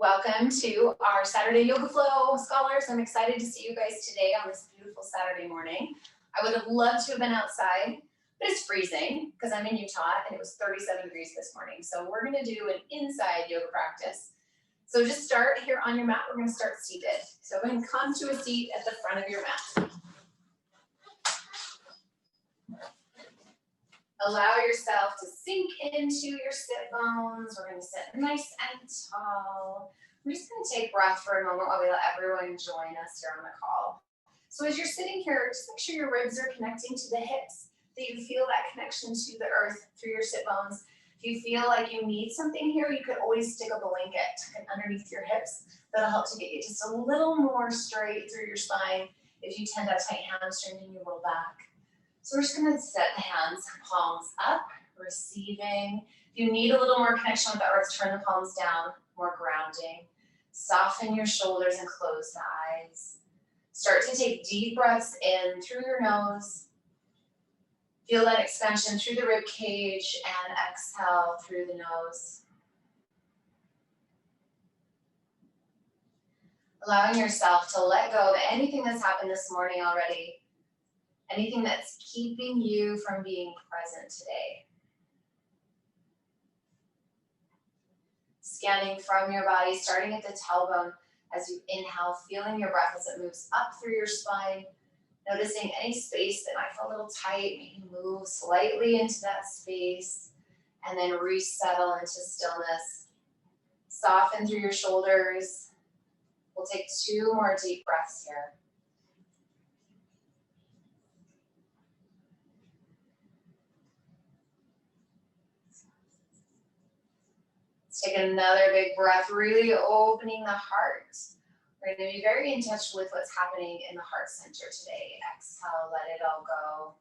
Welcome to our Saturday Yoga Flow scholars. I'm excited to see you guys today on this beautiful Saturday morning. I would have loved to have been outside, but it's freezing because I'm in Utah and it was 37 degrees this morning. So we're gonna do an inside yoga practice. So just start here on your mat. We're gonna start seated. So go ahead and come to a seat at the front of your mat. Allow yourself to sink into your sit bones. We're gonna sit nice and tall. We're just gonna take breath for a moment while we let everyone join us here on the call. So as you're sitting here, just make sure your ribs are connecting to the hips, that you feel that connection to the earth through your sit bones. If you feel like you need something here, you could always stick a blanket underneath your hips. That'll help to get you just a little more straight through your spine. If you tend to have tight hamstring and you roll back. So we're just gonna set the hands, palms up, receiving. If you need a little more connection with the earth, turn the palms down, more grounding. Soften your shoulders and close the eyes. Start to take deep breaths in through your nose. Feel that expansion through the rib cage and exhale through the nose. Allowing yourself to let go of anything that's happened this morning already. Anything that's keeping you from being present today. Scanning from your body, starting at the tailbone as you inhale, feeling your breath as it moves up through your spine. Noticing any space that might feel a little tight, maybe move slightly into that space and then resettle into stillness. Soften through your shoulders. We'll take 2 more deep breaths here. Take another big breath, really opening the heart. We're going to be very in touch with what's happening in the heart center today. Exhale, let it all go.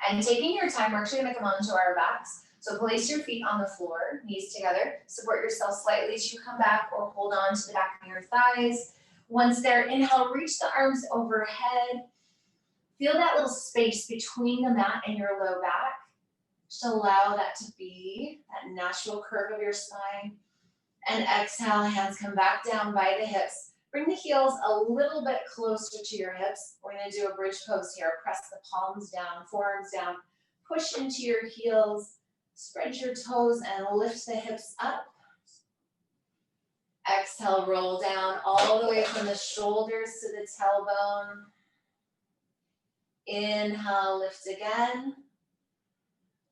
And taking your time, we're actually going to come onto our backs. So place your feet on the floor, knees together. Support yourself slightly as you come back or hold on to the back of your thighs. Once there, inhale, reach the arms overhead. Feel that little space between the mat and your low back. Just allow that to be that natural curve of your spine. And exhale, hands come back down by the hips. Bring the heels a little bit closer to your hips. We're going to do a bridge pose here. Press the palms down, forearms down. Push into your heels. Spread your toes and lift the hips up. Exhale, roll down all the way from the shoulders to the tailbone. Inhale, lift again.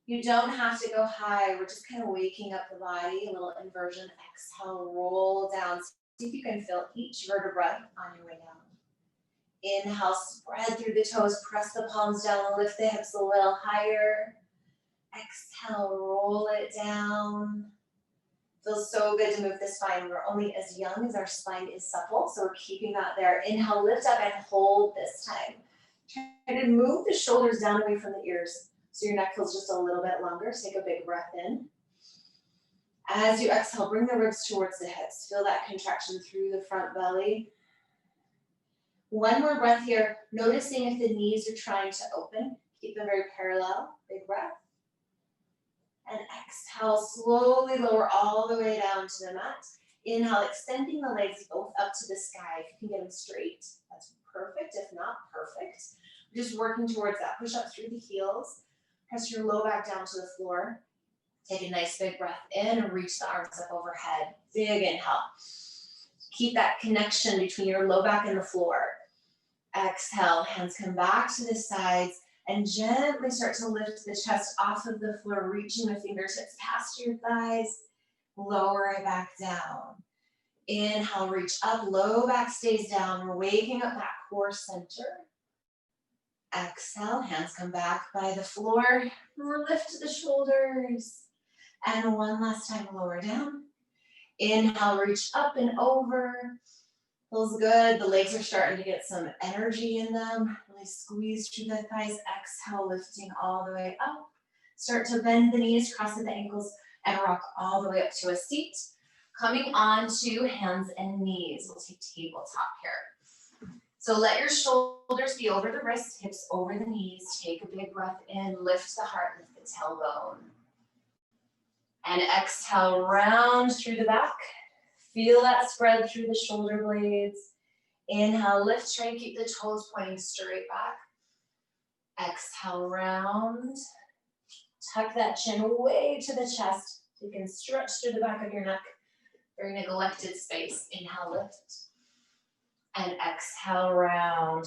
You don't have to go high. We're just kind of waking up the body, a little inversion. Exhale, roll down. See if you can feel each vertebra on your way down. Inhale, spread through the toes, press the palms down, lift the hips a little higher. Exhale, roll it down. Feels so good to move the spine. We're only as young as our spine is supple, so we're keeping that there. Inhale, lift up and hold this time. Try to move the shoulders down away from the ears. So your neck feels just a little bit longer. So take a big breath in. As you exhale, bring the ribs towards the hips. Feel that contraction through the front belly. One more breath here. Noticing if the knees are trying to open. Keep them very parallel. Big breath. And exhale, slowly lower all the way down to the mat. Inhale, extending the legs both up to the sky. If you can get them straight, that's perfect. If not, perfect. Just working towards that. Push up through the heels. Press your low back down to the floor. Take a nice big breath in and reach the arms up overhead. Big inhale. Keep that connection between your low back and the floor. Exhale, hands come back to the sides and gently start to lift the chest off of the floor, reaching the fingertips past your thighs. Lower it back down. Inhale, reach up, low back stays down. We're waking up that core center. Exhale, hands come back by the floor. Lift the shoulders. And one last time, lower down. Inhale, reach up and over. Feels good. The legs are starting to get some energy in them. Really squeeze through the thighs. Exhale, lifting all the way up. Start to bend the knees, cross the ankles, and rock all the way up to a seat. Coming on to hands and knees. We'll take tabletop here. So let your shoulders be over the wrists, hips over the knees. Take a big breath in, lift the heart, lift the tailbone. And exhale, round through the back. Feel that spread through the shoulder blades. Inhale, lift, try to keep the toes pointing straight back. Exhale, round. Tuck that chin way to the chest. You can stretch through the back of your neck. Very neglected space. Inhale, lift. And exhale, round.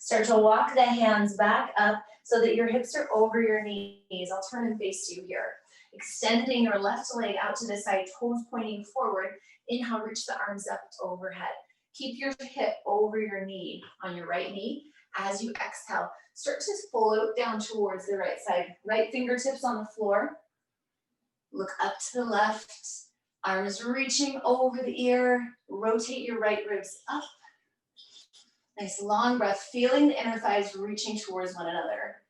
Start to walk the hands back up so that your hips are over your knees. I'll turn and face you here. Extending your left leg out to the side, toes pointing forward. Inhale, reach the arms up overhead. Keep your hip over your knee on your right knee. As you exhale, start to float down towards the right side. Right fingertips on the floor. Look up to the left. Arms reaching over the ear. Rotate your right ribs up. Nice long breath, feeling the inner thighs reaching towards one another.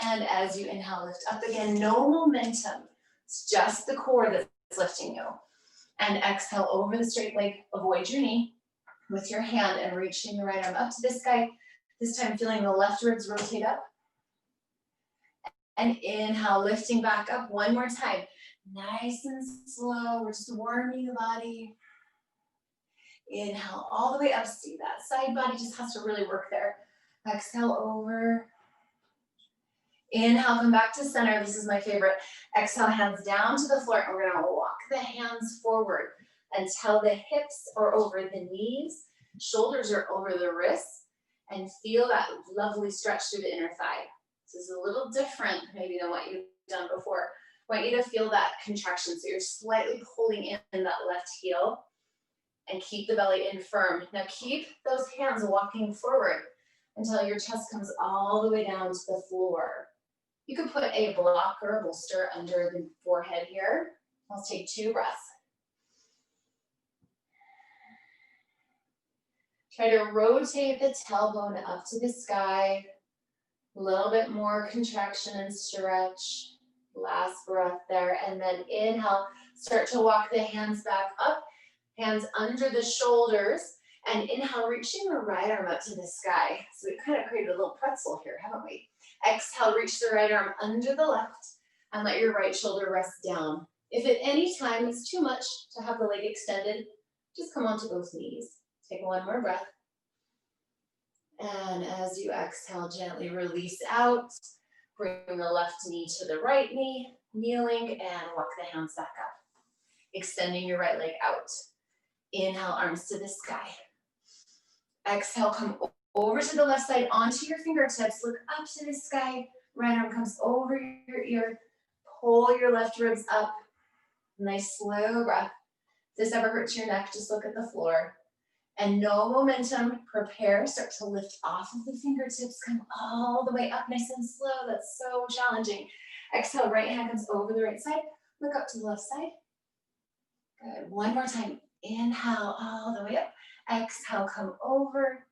And as you inhale, lift up again. No momentum. It's just the core that's lifting you. And exhale over the straight leg. Avoid your knee with your hand and reaching the right arm up to the sky. This time feeling the left ribs rotate up. And inhale, lifting back up one more time. Nice and slow. We're just warming the body. Inhale all the way up. See that side body just has to really work there. Exhale over. Inhale, come back to center. This is my favorite. Exhale, hands down to the floor. And we're going to walk the hands forward until the hips are over the knees. Shoulders are over the wrists. And feel that lovely stretch through the inner thigh. This is a little different maybe than what you've done before. I want you to feel that contraction. So you're slightly pulling in that left heel. And keep the belly in firm. Now keep those hands walking forward until your chest comes all the way down to the floor. You can put a block or a bolster under the forehead here. Let's take 2 breaths. Try to rotate the tailbone up to the sky. A little bit more contraction and stretch. Last breath there. And then inhale, start to walk the hands back up. Hands under the shoulders, and inhale, reaching the right arm up to the sky. So we kind of created a little pretzel here, haven't we? Exhale, reach the right arm under the left, and let your right shoulder rest down. If at any time it's too much to have the leg extended, just come onto those knees. Take one more breath. And as you exhale, gently release out. Bring the left knee to the right knee, kneeling, and walk the hands back up. Extending your right leg out. Inhale, arms to the sky. Exhale, come over to the left side, onto your fingertips. Look up to the sky. Right arm comes over your ear. Pull your left ribs up. Nice slow breath. If this ever hurts your neck, just look at the floor. And no momentum. Prepare. Start to lift off of the fingertips. Come all the way up, nice and slow. That's so challenging. Exhale, right hand comes over the right side. Look up to the left side. Good. One more time. Inhale all the way up. Exhale, come over.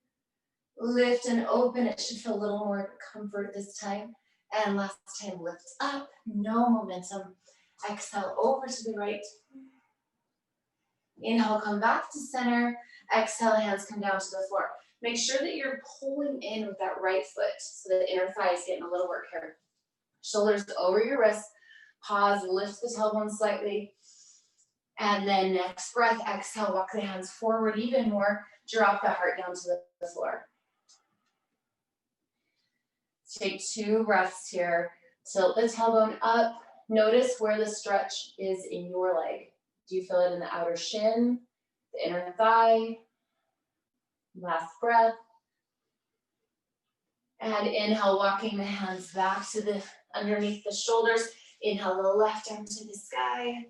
Lift and open. It should feel a little more comfort this time. And last time, lift up. No momentum. Exhale over to the right. Inhale, come back to center. Exhale, hands come down to the floor. Make sure that you're pulling in with that right foot so the inner thigh is getting a little work here. Shoulders over your wrists. Pause, lift the tailbone slightly. And then next breath, exhale, walk the hands forward even more. Drop the heart down to the floor. Take 2 breaths here. Tilt the tailbone up. Notice where the stretch is in your leg. Do you feel it in the outer shin, the inner thigh? Last breath. And inhale, walking the hands back to the underneath the shoulders. Inhale, the left arm to the sky.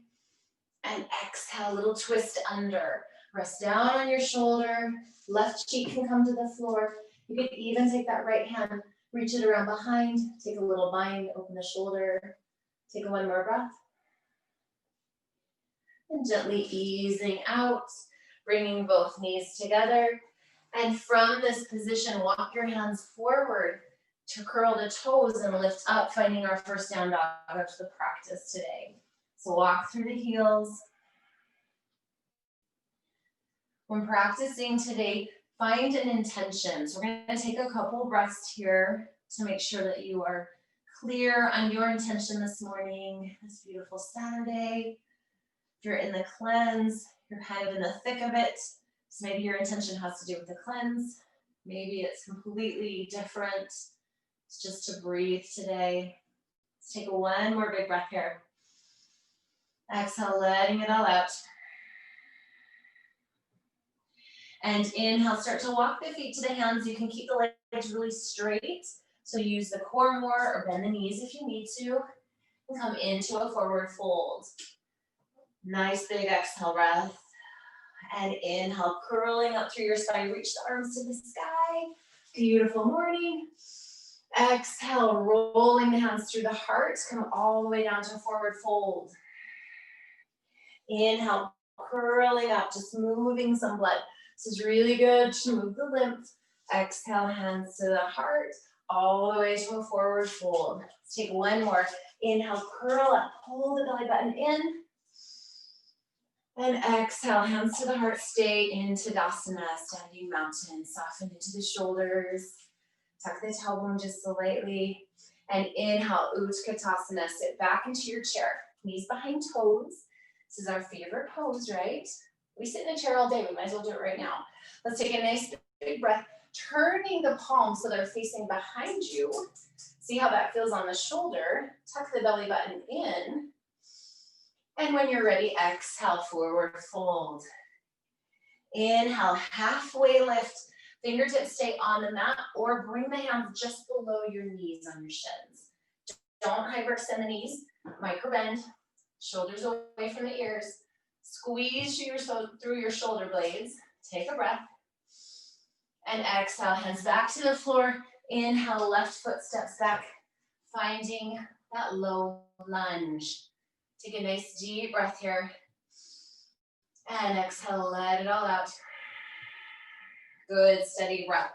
And exhale, little twist under. Rest down on your shoulder. Left cheek can come to the floor. You can even take that right hand, reach it around behind. Take a little bind, open the shoulder. Take 1 more breath. And gently easing out, bringing both knees together. And from this position, walk your hands forward to curl the toes and lift up, finding our first down dog of the practice today. So walk through the heels. When practicing today, find an intention. So we're going to take a couple breaths here to make sure that you are clear on your intention this morning, this beautiful Saturday. If you're in the cleanse, you're kind of in the thick of it. So maybe your intention has to do with the cleanse. Maybe it's completely different. It's just to breathe today. Let's take one more big breath here. Exhale, letting it all out. And inhale, start to walk the feet to the hands. You can keep the legs really straight. So use the core more or bend the knees if you need to. And come into a forward fold. Nice big exhale breath. And inhale, curling up through your spine. Reach the arms to the sky. Beautiful morning. Exhale, rolling the hands through the heart. Come all the way down to a forward fold. Inhale, curling up, just moving some blood. This is really good to move the lymph. Exhale, hands to the heart, all the way to a forward fold. Let's take one more. Inhale, curl up, pull the belly button in. And exhale, hands to the heart, stay in Tadasana, standing mountain. Soften into the shoulders. Tuck the tailbone just slightly. And inhale, Utkatasana. Sit back into your chair. Knees behind toes. This is our favorite pose, right? We sit in a chair all day. We might as well do it right now. Let's take a nice big breath, turning the palms so they're facing behind you. See how that feels on the shoulder. Tuck the belly button in. And when you're ready, exhale, forward fold. Inhale, halfway lift. Fingertips stay on the mat or bring the hands just below your knees on your shins. Don't hyperextend the knees, micro bend, shoulders away from the ears. Squeeze through your shoulder blades. Take a breath. And exhale, hands back to the floor. Inhale, left foot steps back, finding that low lunge. Take a nice deep breath here. And exhale, let it all out. Good, steady breath.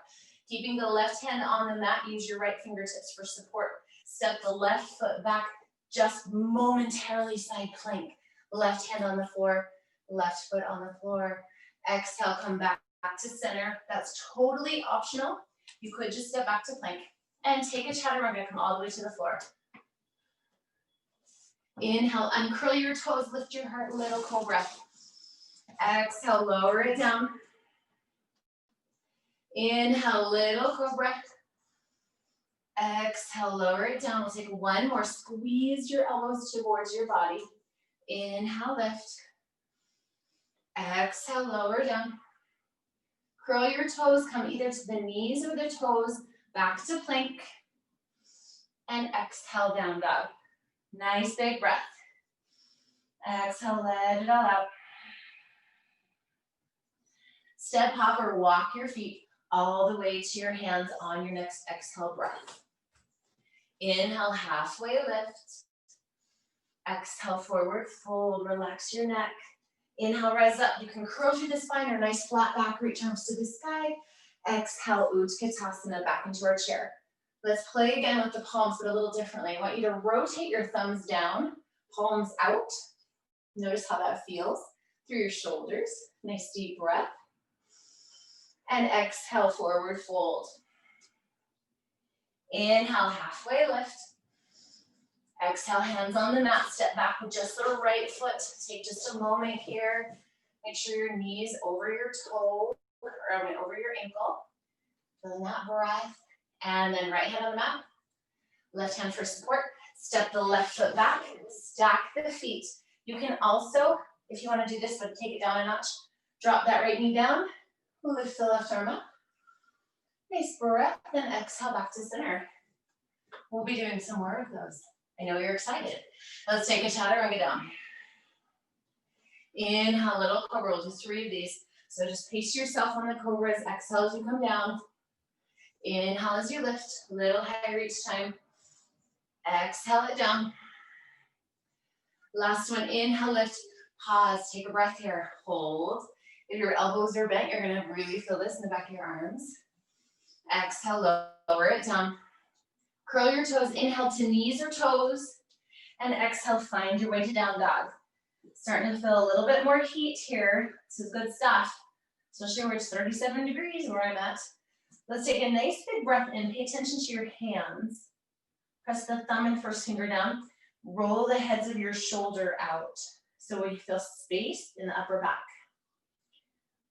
Keeping the left hand on the mat, use your right fingertips for support. Step the left foot back, just momentarily side plank. Left hand on the floor, left foot on the floor. Exhale, come back to center. That's totally optional. You could just step back to plank. And take a chaturanga, come all the way to the floor. Inhale, uncurl your toes, lift your heart, little cobra. Exhale, lower it down. Inhale, little cobra. Exhale, lower it down. We'll take one more. Squeeze your elbows towards your body. Inhale, lift. Exhale, lower down. Curl your toes, come either to the knees or the toes, back to plank. And exhale, down dog. Nice big breath. Exhale, let it all out. Step, hop, or walk your feet all the way to your hands on your next exhale breath. Inhale, halfway lift. Exhale, forward fold, relax your neck. Inhale, rise up. You can curl through the spine or nice flat back, reach arms to the sky. Exhale, Utkatasana, back into our chair. Let's play again with the palms, but a little differently. I want you to rotate your thumbs down, palms out. Notice how that feels through your shoulders. Nice deep breath. And exhale, forward fold. Inhale, halfway lift. Exhale, hands on the mat, step back with just the right foot. Take just a moment here. Make sure your knees over your toe, or over your ankle. Feeling that breath. And then right hand on the mat. Left hand for support. Step the left foot back, stack the feet. You can also, if you want to do this, but take it down a notch, drop that right knee down, lift the left arm up. Nice breath, then exhale back to center. We'll be doing some more of those. I know you're excited. Let's take a chaturanga down. Inhale, little cobra. We'll do 3 of these. So just pace yourself on the cobras. Exhale as you come down. Inhale as you lift. Little high reach time. Exhale it down. Last one. Inhale, lift. Pause. Take a breath here. Hold. If your elbows are bent, you're going to really feel this in the back of your arms. Exhale, lower it down. Curl your toes, inhale to knees or toes, and exhale, find your way to down dog. Starting to feel a little bit more heat here. This is good stuff, especially where it's 37 degrees where I'm at. Let's take a nice big breath in. Pay attention to your hands. Press the thumb and first finger down. Roll the heads of your shoulder out. So we feel space in the upper back.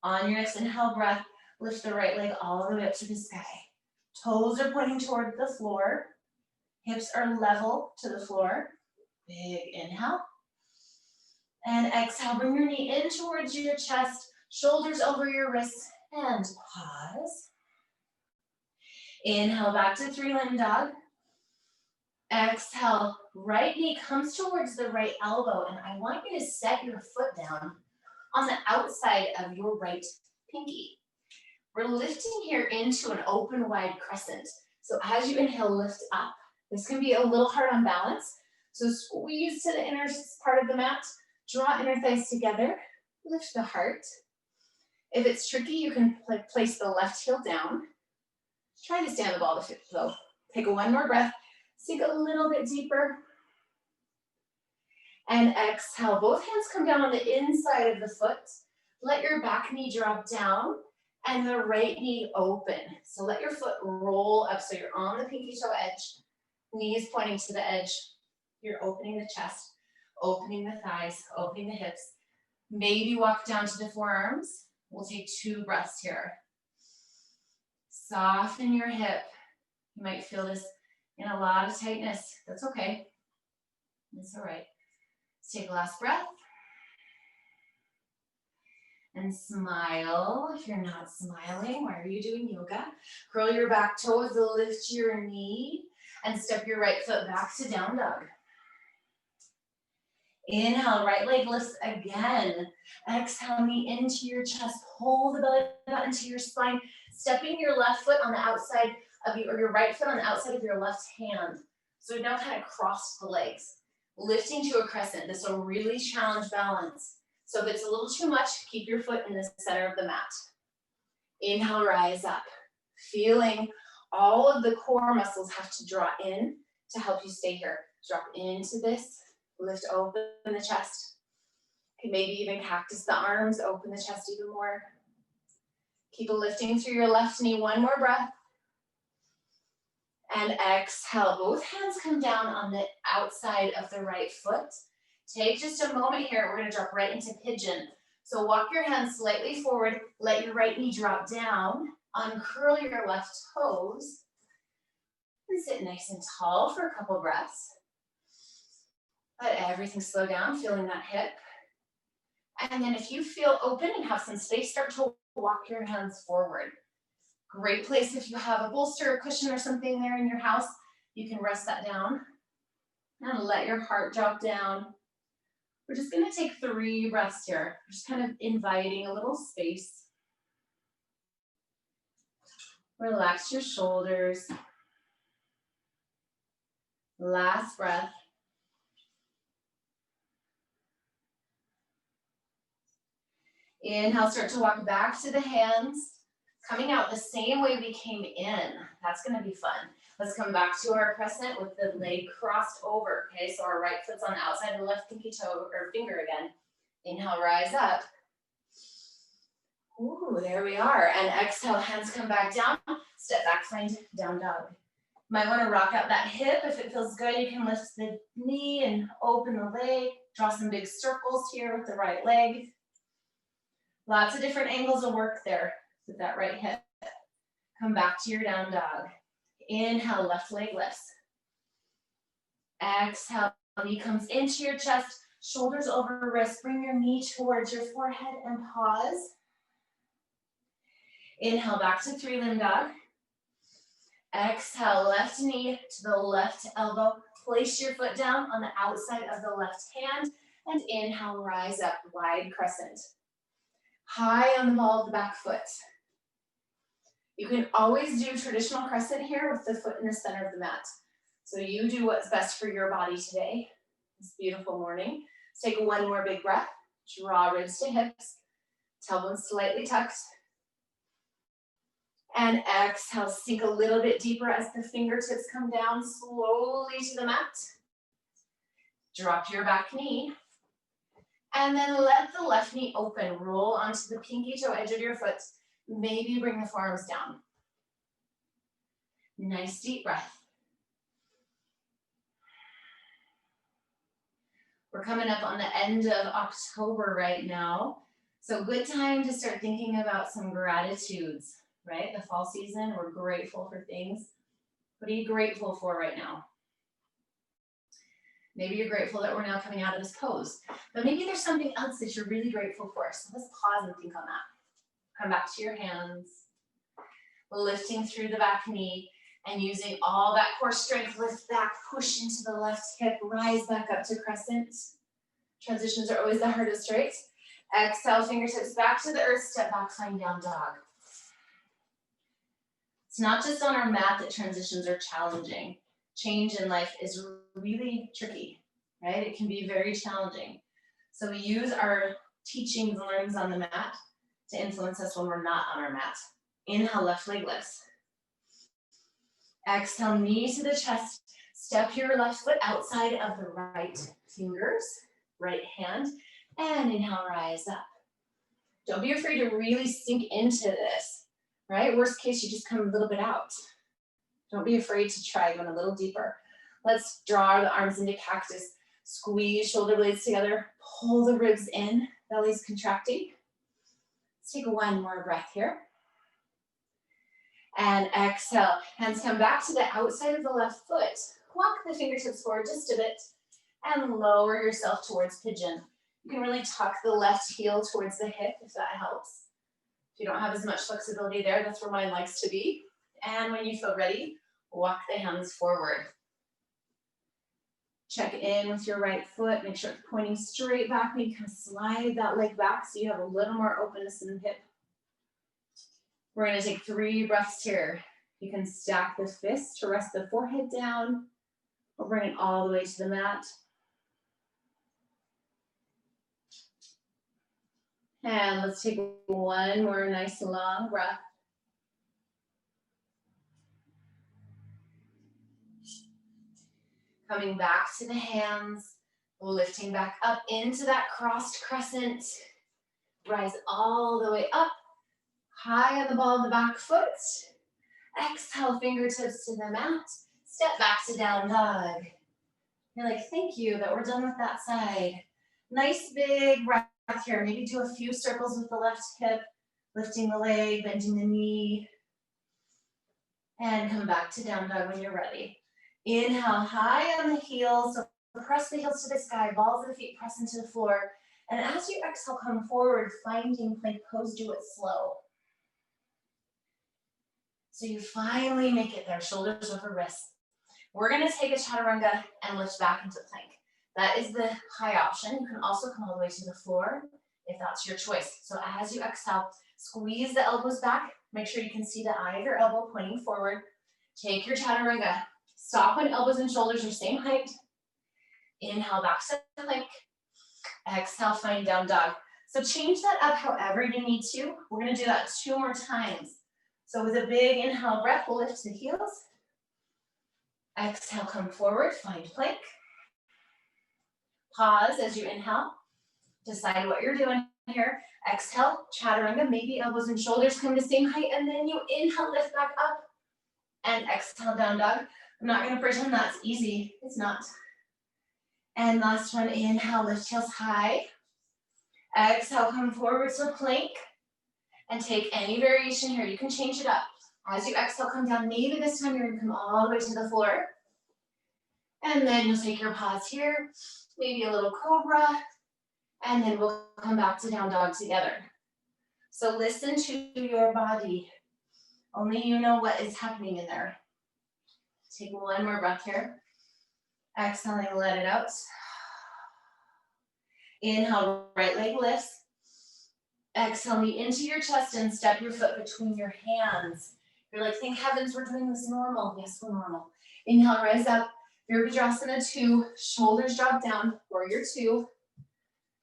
On your next inhale breath, lift the right leg all the way up to the sky. Toes are pointing toward the floor. Hips are level to the floor. Big inhale. And exhale, bring your knee in towards your chest, shoulders over your wrists, and pause. Inhale back to three-limb dog. Exhale, right knee comes towards the right elbow, and I want you to set your foot down on the outside of your right pinky. We're lifting here into an open wide crescent. So as you inhale, lift up. This can be a little hard on balance. So squeeze to the inner part of the mat, draw inner thighs together, lift the heart. If it's tricky, you can place the left heel down. Try to stand the ball though. Take one more breath, sink a little bit deeper. And exhale, both hands come down on the inside of the foot. Let your back knee drop down and the right knee open. So let your foot roll up so you're on the pinky toe edge, knees pointing to the edge. You're opening the chest, opening the thighs, opening the hips. Maybe walk down to the forearms. We'll take 2 breaths here. Soften your hip. You might feel this in a lot of tightness. That's okay. That's all right. Let's take a last breath. And smile. If you're not smiling, why are you doing yoga? Curl your back toes, lift your knee, and step your right foot back to down dog. Inhale, right leg lifts again. Exhale, knee into your chest. Pull the belly button to your spine. Stepping your left foot on the outside of you, or your right foot on the outside of your left hand. So we now kind of cross the legs. Lifting to a crescent. This will really challenge balance. So if it's a little too much, keep your foot in the center of the mat. Inhale, rise up. Feeling all of the core muscles have to draw in to help you stay here. Drop into this. Lift open the chest. You can maybe even cactus the arms, open the chest even more. Keep lifting through your left knee, one more breath. And exhale, both hands come down on the outside of the right foot. Take just a moment here, we're gonna drop right into pigeon. So walk your hands slightly forward, let your right knee drop down, uncurl your left toes, and sit nice and tall for a couple breaths. Let everything slow down, feeling that hip. And then if you feel open and have some space, start to walk your hands forward. Great place if you have a bolster or cushion or something there in your house, you can rest that down. And let your heart drop down. We're just gonna take 3 breaths here. Just kind of inviting a little space. Relax your shoulders. Last breath. Inhale, start to walk back to the hands. Coming out the same way we came in. That's gonna be fun. Let's come back to our crescent with the leg crossed over, okay? So our right foot's on the outside of the left pinky toe or finger again. Inhale, rise up. Ooh, there we are. And exhale, hands come back down. Step back, find down dog. Might wanna rock out that hip. If it feels good, you can lift the knee and open the leg. Draw some big circles here with the right leg. Lots of different angles of work there with that right hip. Come back to your down dog. Inhale, left leg lifts. Exhale, knee comes into your chest, shoulders over wrist. Bring your knee towards your forehead and pause. Inhale, back to 3-limb dog. Exhale, left knee to the left elbow. Place your foot down on the outside of the left hand. And inhale, rise up, wide crescent. High on the ball of the back foot. You can always do traditional crescent here with the foot in the center of the mat. So you do what's best for your body today. This beautiful morning. Let's take one more big breath. Draw ribs to hips. Tailbone slightly tucked. And exhale, sink a little bit deeper as the fingertips come down slowly to the mat. Drop your back knee. And then let the left knee open. Roll onto the pinky toe edge of your foot. Maybe bring the forearms down. Nice deep breath. We're coming up on the end of October right now. So good time to start thinking about some gratitudes, right? The fall season, we're grateful for things. What are you grateful for right now? Maybe you're grateful that we're now coming out of this pose, but maybe there's something else that you're really grateful for. So let's pause and think on that. Come back to your hands, lifting through the back knee and using all that core strength. Lift back, push into the left hip, rise back up to crescent. Transitions are always the hardest, right? Exhale, fingertips back to the earth, step back, find down dog. It's not just on our mat that transitions are challenging. Change in life is really tricky, right? It can be very challenging. So we use our teachings and learnings on the mat to influence us when we're not on our mat. Inhale, left leg lifts. Exhale, knee to the chest. Step your left foot outside of the right fingers, right hand, and inhale, rise up. Don't be afraid to really sink into this, right? Worst case, you just come a little bit out. Don't be afraid to try going a little deeper. Let's draw the arms into cactus. Squeeze shoulder blades together. Pull the ribs in. Belly's contracting. Let's take one more breath here. And exhale. Hands come back to the outside of the left foot. Walk the fingertips forward just a bit. And lower yourself towards pigeon. You can really tuck the left heel towards the hip if that helps. If you don't have as much flexibility there, that's where mine likes to be. And when you feel ready, walk the hands forward. Check in with your right foot. Make sure it's pointing straight back. Maybe kind of slide that leg back so you have a little more openness in the hip. We're going to take 3 breaths here. You can stack the fists to rest the forehead down or bring it all the way to the mat. And let's take one more nice long breath. Coming back to the hands, lifting back up into that crossed crescent. Rise all the way up, high on the ball of the back foot. Exhale, fingertips to the mat. Step back to down dog. You're like, thank you that we're done with that side. Nice big breath here. Maybe do a few circles with the left hip, lifting the leg, bending the knee. And come back to down dog when you're ready. Inhale, high on the heels. So press the heels to the sky, balls of the feet press into the floor. And as you exhale, come forward, finding plank pose, do it slow. So you finally make it there, shoulders over wrists. We're gonna take a chaturanga and lift back into plank. That is the high option. You can also come all the way to the floor if that's your choice. So as you exhale, squeeze the elbows back. Make sure you can see the eye of your elbow pointing forward. Take your chaturanga. Stop when elbows and shoulders are same height. Inhale, back to plank. Exhale, find down dog. So change that up however you need to. We're gonna do that 2 more times. So with a big inhale breath, we'll lift the heels. Exhale, come forward, find plank. Pause as you inhale. Decide what you're doing here. Exhale, chaturanga, maybe elbows and shoulders come to same height, and then you inhale, lift back up, and exhale, down dog. I'm not gonna pretend that's easy, it's not. And last one, inhale, lift heels high. Exhale, come forward to plank. And take any variation here, you can change it up. As you exhale, come down, maybe this time you're gonna come all the way to the floor. And then you'll take your pause here, maybe a little cobra, and then we'll come back to down dog together. So listen to your body. Only you know what is happening in there. Take one more breath here. Exhaling, let it out. Inhale, right leg lifts. Exhale, knee into your chest and step your foot between your hands. You're like, thank heavens we're doing this normal. Yes, we're normal. Inhale, rise up. Virabhadrasana 2, shoulders drop down, warrior 2.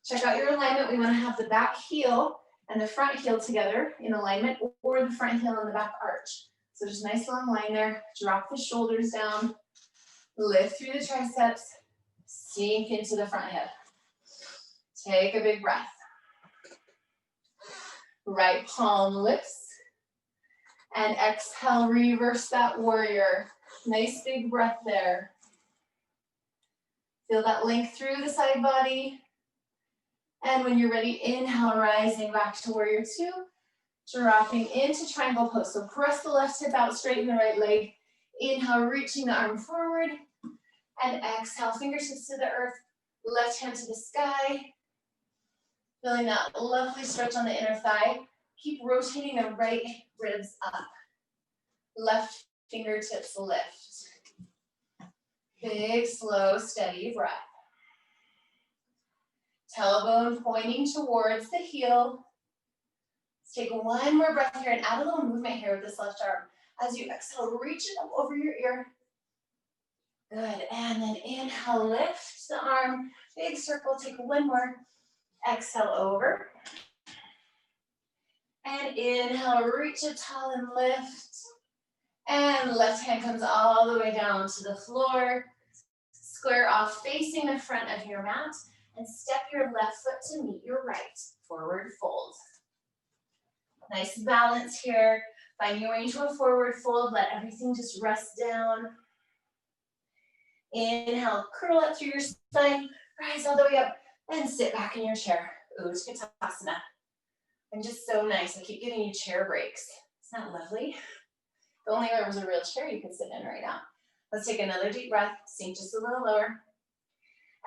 Check out your alignment. We want to have the back heel and the front heel together in alignment, or the front heel and the back arch. So just nice long line there. Drop the shoulders down. Lift through the triceps. Sink into the front hip. Take a big breath. Right palm lifts. And exhale, reverse that warrior. Nice big breath there. Feel that length through the side body. And when you're ready, inhale, rising back to warrior two, dropping into triangle pose. So press the left hip out, straighten the right leg. Inhale, reaching the arm forward. And exhale, fingertips to the earth, left hand to the sky. Feeling that lovely stretch on the inner thigh. Keep rotating the right ribs up. Left fingertips lift. Big, slow, steady breath. Tailbone pointing towards the heel. Let's take one more breath here and add a little movement here with this left arm. As you exhale, reach it up over your ear. Good, and then inhale, lift the arm, big circle, take one more. Exhale over. And inhale, reach it tall and lift. And left hand comes all the way down to the floor. Square off facing the front of your mat and step your left foot to meet your right. Forward fold. Nice balance here. Find your way into a forward fold. Let everything just rest down. Inhale, curl up through your spine. Rise all the way up and sit back in your chair. Utkatasana. And just so nice. I keep giving you chair breaks. Isn't that lovely? If only there was a real chair you could sit in right now. Let's take another deep breath. Sink just a little lower.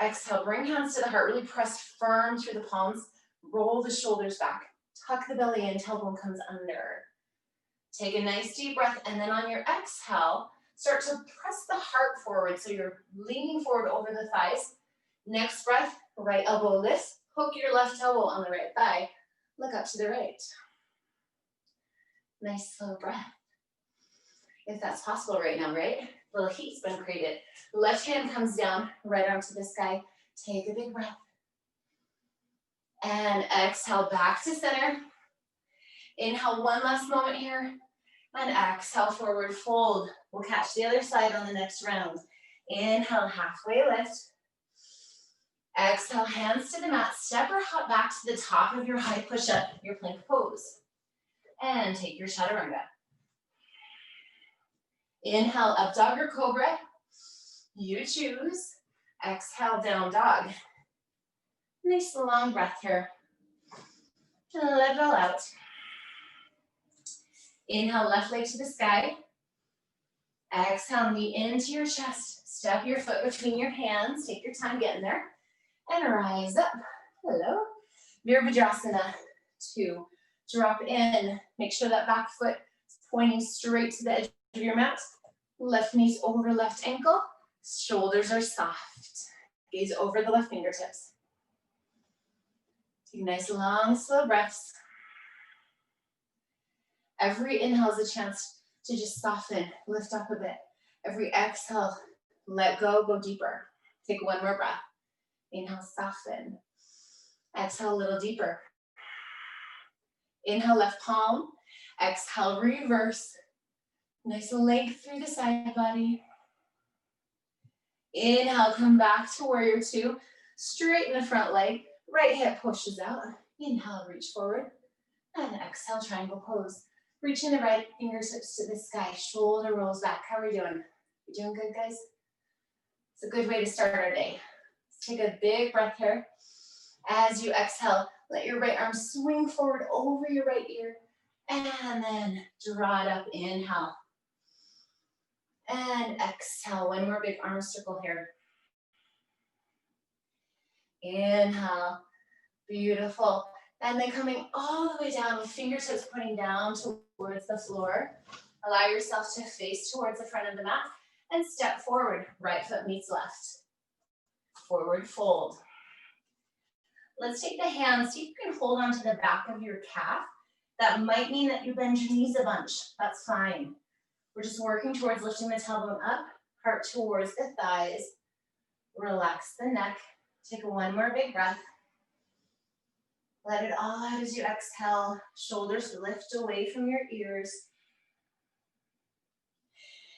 Exhale, bring hands to the heart. Really press firm through the palms. Roll the shoulders back. Tuck the belly in, tailbone comes under. Take a nice deep breath, and then on your exhale, start to press the heart forward. So you're leaning forward over the thighs. Next breath, right elbow lifts. Hook your left elbow on the right thigh. Look up to the right. Nice slow breath. If that's possible right now, right? A little heat's been created. Left hand comes down, right arm to the sky. Take a big breath. And exhale back to center. Inhale one last moment here. And exhale, forward fold. We'll catch the other side on the next round. Inhale, halfway lift. Exhale, hands to the mat. Step or hop back to the top of your high push-up, your plank pose. And take your chaturanga. Inhale, up dog or cobra. You choose. Exhale, down dog. Nice long breath here. Let it all out. Inhale, left leg to the sky. Exhale, knee into your chest. Step your foot between your hands. Take your time getting there. And rise up. Hello. Virabhadrasana. 2. Drop in. Make sure that back foot is pointing straight to the edge of your mat. Left knee's over left ankle. Shoulders are soft. Gaze over the left fingertips. Take nice, long, slow breaths. Every inhale is a chance to just soften, lift up a bit. Every exhale, let go, go deeper. Take one more breath. Inhale, soften. Exhale, a little deeper. Inhale, left palm. Exhale, reverse. Nice length through the side body. Inhale, come back to warrior two. Straighten the front leg. Right hip pushes out. Inhale, reach forward. And exhale, triangle pose. Reaching the right fingertips to the sky. Shoulder rolls back. How are we doing? You doing good, guys? It's a good way to start our day. Let's take a big breath here. As you exhale, let your right arm swing forward over your right ear. And then draw it up. Inhale. And exhale. One more big arm circle here. Inhale. Beautiful. And then coming all the way down with fingertips pointing down towards the floor. Allow yourself to face towards the front of the mat and step forward. Right foot meets left. Forward fold. Let's take the hands. See if you can hold on to the back of your calf. That might mean that you bend your knees a bunch. That's fine. We're just working towards lifting the tailbone up, heart towards the thighs. Relax the neck. Take one more big breath. Let it all out as you exhale. Shoulders lift away from your ears.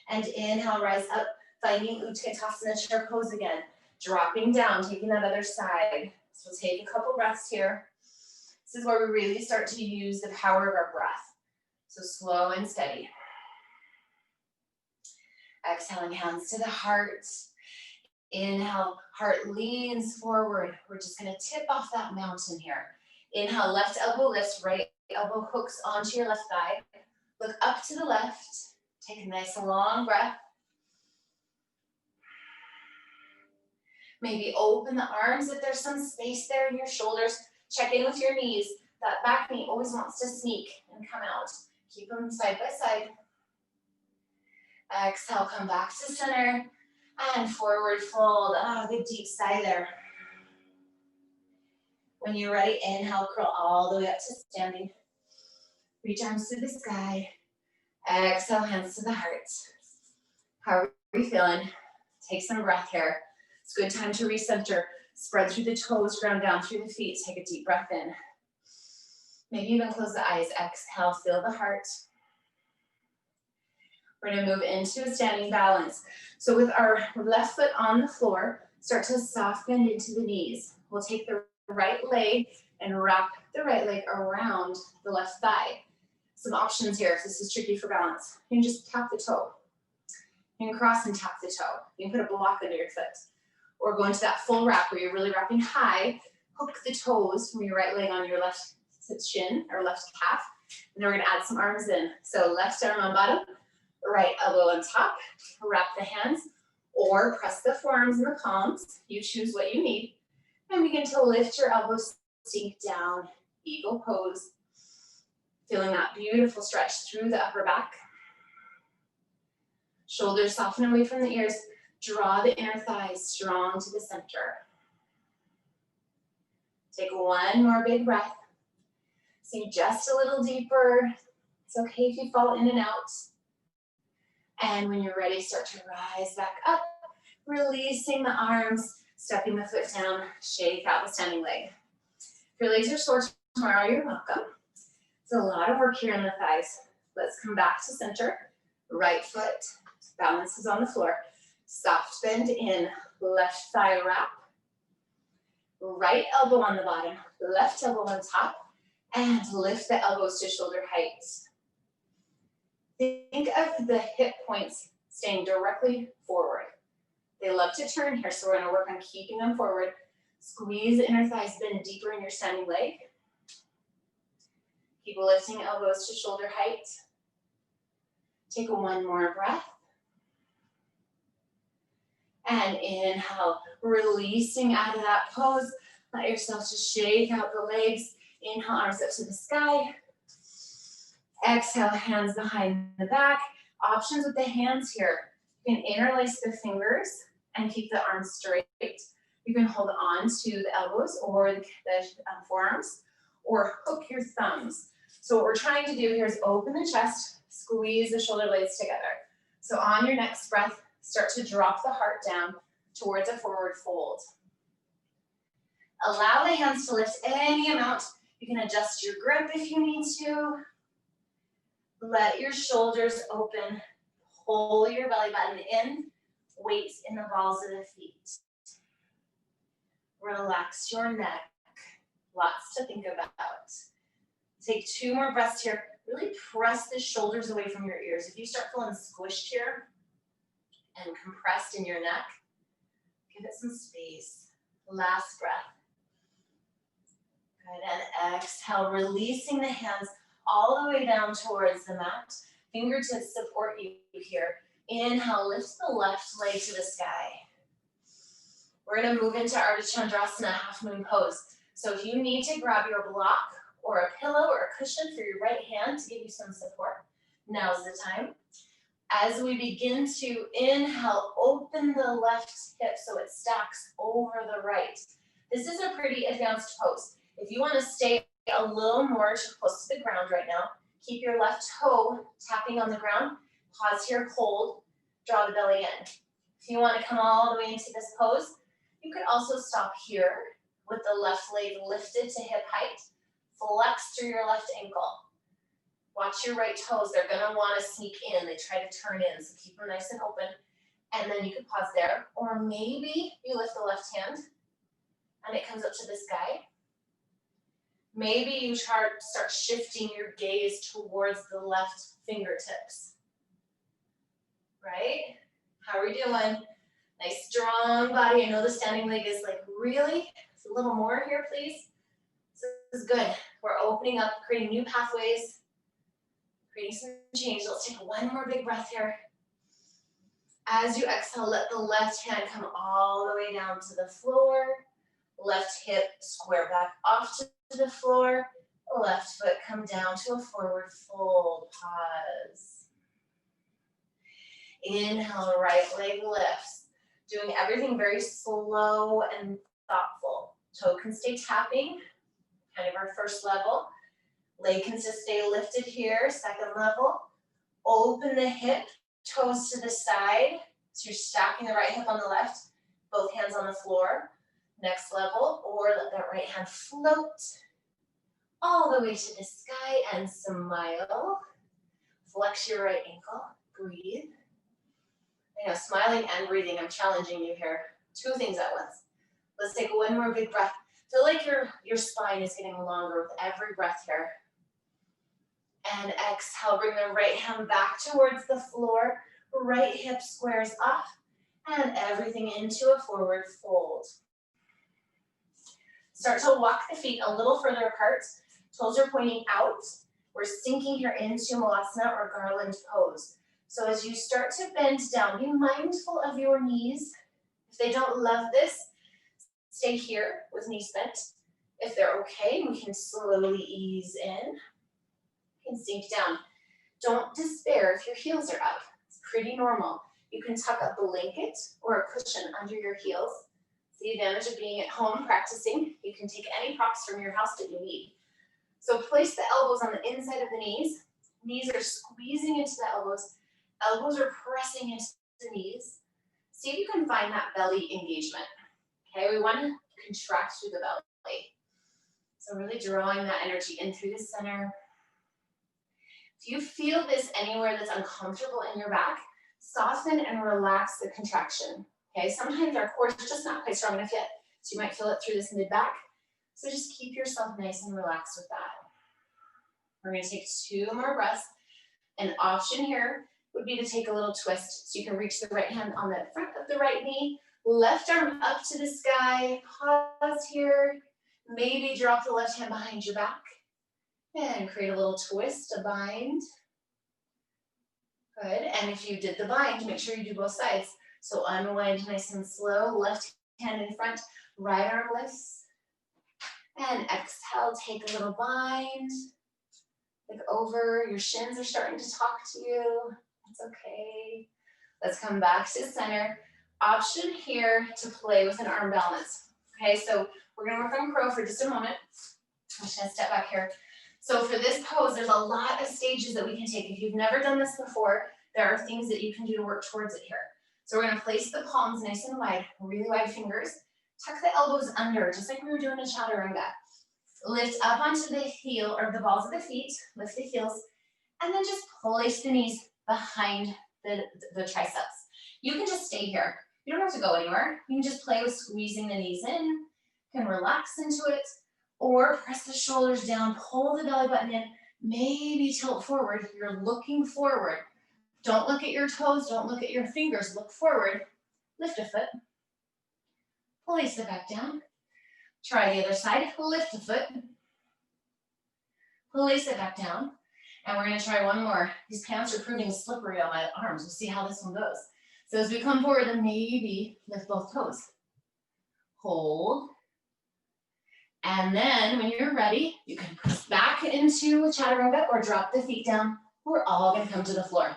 And inhale, rise up, finding Utkatasana chair pose again. Dropping down, taking that other side. So take a couple breaths here. This is where we really start to use the power of our breath. So slow and steady. Exhaling, hands to the heart. Inhale, heart leans forward. We're just gonna tip off that mountain here. Inhale, left elbow lifts, right elbow hooks onto your left thigh. Look up to the left. Take a nice long breath. Maybe open the arms if there's some space there in your shoulders. Check in with your knees. That back knee always wants to sneak and come out. Keep them side by side. Exhale, come back to center and forward fold. Ah, good deep sigh there. When you're ready, inhale, curl all the way up to standing. Reach arms to the sky. Exhale, hands to the heart. How are you feeling? Take some breath here. It's a good time to recenter. Spread through the toes, ground down through the feet. Take a deep breath in. Maybe even close the eyes. Exhale, feel the heart. We're gonna move into a standing balance. So with our left foot on the floor, start to soft bend into the knees. We'll take the right leg and wrap the right leg around the left thigh. Some options here if this is tricky for balance. You can just tap the toe. You can cross and tap the toe. You can put a block under your foot. Or go into that full wrap where you're really wrapping high. Hook the toes from your right leg on your left shin or left calf. And then we're gonna add some arms in. So left arm on bottom, right elbow on top. Wrap the hands or press the forearms and the palms. You choose what you need. And begin to lift your elbows, sink down, eagle pose. Feeling that beautiful stretch through the upper back. Shoulders soften away from the ears. Draw the inner thighs strong to the center. Take one more big breath. Sink just a little deeper. It's okay if you fall in and out. And when you're ready, start to rise back up, releasing the arms, stepping the foot down, shake out the standing leg. If your legs are sore tomorrow, you're welcome. It's a lot of work here in the thighs. Let's come back to center. Right foot balances on the floor. Soft bend in, left thigh wrap. Right elbow on the bottom, left elbow on top, and lift the elbows to shoulder height. Think of the hip points staying directly forward. They love to turn here, so we're gonna work on keeping them forward. Squeeze the inner thighs, bend deeper in your standing leg. Keep lifting elbows to shoulder height. Take one more breath. And inhale, releasing out of that pose. Let yourself just shake out the legs. Inhale, arms up to the sky. Exhale, hands behind the back. Options with the hands here. You can interlace the fingers and keep the arms straight. You can hold on to the elbows or the forearms, or hook your thumbs. So what we're trying to do here is open the chest, squeeze the shoulder blades together. So on your next breath, start to drop the heart down towards a forward fold. Allow the hands to lift any amount. You can adjust your grip if you need to. Let your shoulders open. Pull your belly button in. Weight in the balls of the feet. Relax your neck. Lots to think about. Take 2 more breaths here. Really press the shoulders away from your ears. If you start feeling squished here and compressed in your neck, give it some space. Last breath. Good, and exhale, releasing the hands all the way down towards the mat. Fingertips support you here. Inhale, lift the left leg to the sky. We're gonna move into Ardha Chandrasana, half moon pose. So if you need to grab your block or a pillow or a cushion for your right hand to give you some support, now's the time. As we begin to inhale, open the left hip so it stacks over the right. This is a pretty advanced pose. If you want to stay a little more close to the ground right now, keep your left toe tapping on the ground. Pause here, hold, draw the belly in. If you want to come all the way into this pose, you could also stop here with the left leg lifted to hip height. Flex through your left ankle. Watch your right toes. They're going to want to sneak in. They try to turn in, so keep them nice and open. And then you can pause there. Or maybe you lift the left hand and it comes up to the sky. Maybe you start shifting your gaze towards the left fingertips. Right? How are we doing? Nice strong body. I know the standing leg is like, really? It's a little more here, please. This is good. We're opening up, creating new pathways, creating some change. Let's take one more big breath here. As you exhale, let the left hand come all the way down to the floor. Left hip square back off to the floor. Left foot come down to a forward fold. Pause. Inhale, right leg lifts. Doing everything very slow and thoughtful. Toe can stay tapping, kind of our first level. Leg can just stay lifted here, second level. Open the hip, toes to the side. So you're stacking the right hip on the left, both hands on the floor. Next level, or let that right hand float all the way to the sky and smile. Flex your right ankle, breathe. I know, smiling and breathing, I'm challenging you here. Two things at once. Let's take one more big breath. Feel like your spine is getting longer with every breath here. And exhale, bring the right hand back towards the floor. Right hip squares up and everything into a forward fold. Start to walk the feet a little further apart. Toes are pointing out. We're sinking here into Malasana or garland pose. So as you start to bend down, be mindful of your knees. If they don't love this, stay here with knees bent. If they're okay, we can slowly ease in. You can sink down. Don't despair if your heels are up. It's pretty normal. You can tuck a blanket or a cushion under your heels. It's the advantage of being at home practicing. You can take any props from your house that you need. So place the elbows on the inside of the knees. Knees are squeezing into the elbows. Elbows are pressing into the knees. See if you can find that belly engagement. Okay, we want to contract through the belly. So really drawing that energy in through the center. If you feel this anywhere that's uncomfortable in your back, soften and relax the contraction. Okay, sometimes our core is just not quite strong enough yet, so you might feel it through this mid-back. So just keep yourself nice and relaxed with that. We're going to take 2 more breaths. An option here would be to take a little twist. So you can reach the right hand on the front of the right knee, left arm up to the sky, pause here, maybe drop the left hand behind your back, and create a little twist, a bind. Good, and if you did the bind, make sure you do both sides. So unwind nice and slow, left hand in front, right arm lifts. And exhale, take a little bind. Look over, your shins are starting to talk to you. It's okay. Let's come back to center. Option here to play with an arm balance. Okay, so we're gonna work on crow for just a moment. I'm just gonna step back here. So for this pose, there's a lot of stages that we can take. If you've never done this before, there are things that you can do to work towards it here. So we're gonna place the palms nice and wide, really wide fingers. Tuck the elbows under, just like we were doing in Chaturanga. Lift up onto the heel or the balls of the feet, lift the heels, and then just place the knees behind the triceps. You can just stay here. You don't have to go anywhere. You can just play with squeezing the knees in, you can relax into it, or press the shoulders down, pull the belly button in, maybe tilt forward. You're looking forward. Don't look at your toes, don't look at your fingers, look forward. Lift a foot, place it back down. Try the other side, lift a foot, place it back down, and we're gonna try one more. These pants are proving slippery on my arms. We'll see how this one goes. So as we come forward, then maybe lift both toes. Hold. And then when you're ready, you can press back into Chaturanga or drop the feet down. We're all gonna come to the floor.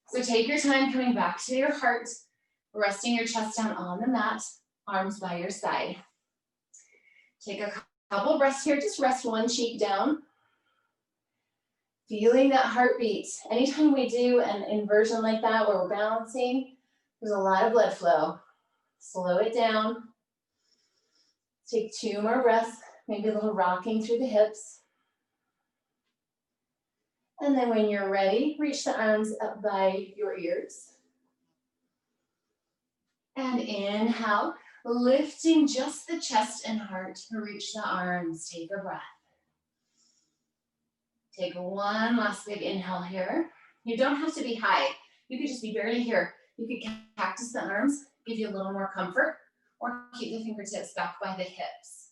So take your time coming back to your heart, resting your chest down on the mat, arms by your side. Take a couple breaths here, just rest one cheek down. Feeling that heartbeat. Anytime we do an inversion like that where we're balancing, there's a lot of blood flow. Slow it down. Take 2 more breaths, maybe a little rocking through the hips. And then when you're ready, reach the arms up by your ears. And inhale. Lifting just the chest and heart to reach the arms. Take a breath. Take one last big inhale here. You don't have to be high. You could just be barely here. You could cactus the arms. give you a little more comfort, or keep the fingertips back by the hips.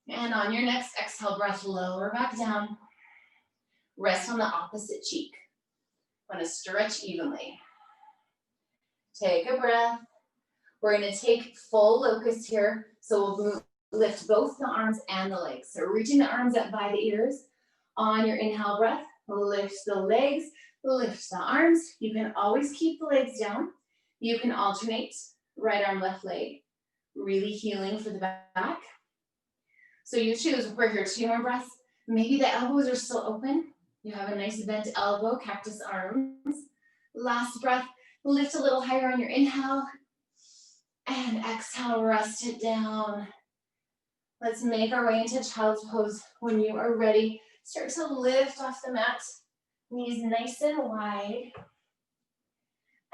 And on your next exhale breath, lower back down. Rest on the opposite cheek. Want to stretch evenly. Take a breath. We're going to take full locust here. So we'll lift both the arms and the legs. So reaching the arms up by the ears. On your inhale breath, lift the legs, lift the arms. You can always keep the legs down. You can alternate right arm, left leg. Really healing for the back. So you choose. We're here 2 more breaths. Maybe the elbows are still open. You have a nice bent elbow, cactus arms. Last breath, lift a little higher on your inhale. And exhale, rest it down. Let's make our way into child's pose. When you are ready, start to lift off the mat. Knees nice and wide.